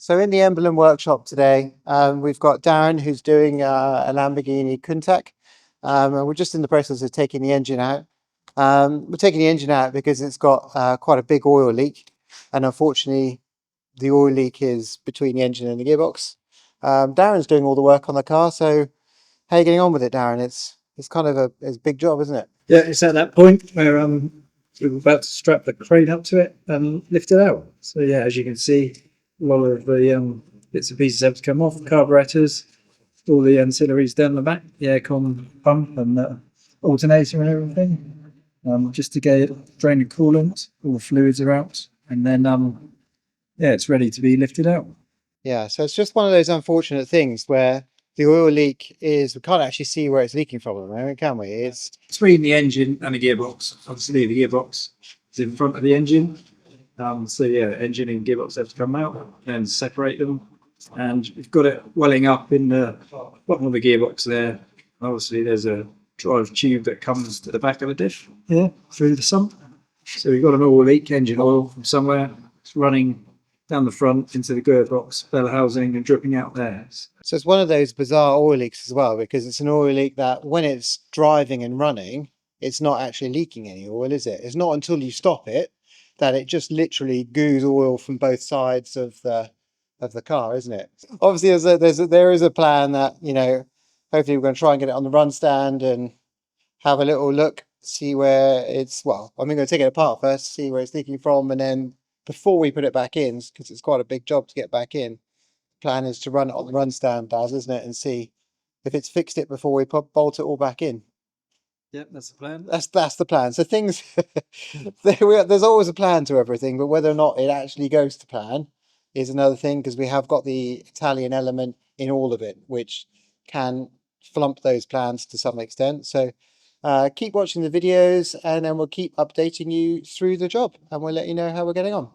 So in the Emblem workshop today, we've got Darren who's doing a Lamborghini Countach, and we're just in the process of taking the engine out. We're taking the engine out because it's got quite a big oil leak, and unfortunately the oil leak is between the engine and the gearbox. Darren's doing all the work on the car, so how are you getting on with it, Darren? It's kind of a big job, isn't it? Yeah, it's at that point where we're about to strap the crane up to it and lift it out. So yeah, as you can see, a lot of the bits and pieces have to come off, carburetors, all the ancillaries down the back, the aircon pump and the alternator and everything, just to get it drain the coolant, all the fluids are out, and then yeah, it's ready to be lifted out. Yeah, so it's just one of those unfortunate things where the oil leak is, we can't actually see where it's leaking from at the moment, can we? It's Between the engine and the gearbox. Obviously, the gearbox is in front of the engine. So yeah, engine and gearbox have to come out and separate them. And we've got it welling up in the bottom of the gearbox there. Obviously, there's a drive tube that comes to the back of the diff here through the sump. So we've got an oil leak, engine oil from somewhere. It's running down the front into the gearbox, bell housing, and dripping out there. So it's one of those bizarre oil leaks as well, because it's an oil leak that when it's driving and running, it's not actually leaking any oil, is it? It's not until you stop it that it just literally goos oil from both sides of the car, isn't it? Obviously, there is a plan that, you know, hopefully we're going to try and get it on the run stand and have a little look, see where it's, well, I'm going to take it apart first, see where it's leaking from, and then before we put it back in, because it's quite a big job to get back in, plan is to run it on the run stand, Daz, isn't it, and see if it's fixed it before we bolt it all back in. Yep, that's the plan. That's the plan. So things there's always a plan to everything, but whether or not it actually goes to plan is another thing, because we have got the Italian element in all of it, which can flump those plans to some extent. So keep watching the videos, and then we'll keep updating you through the job, and we'll let you know how we're getting on.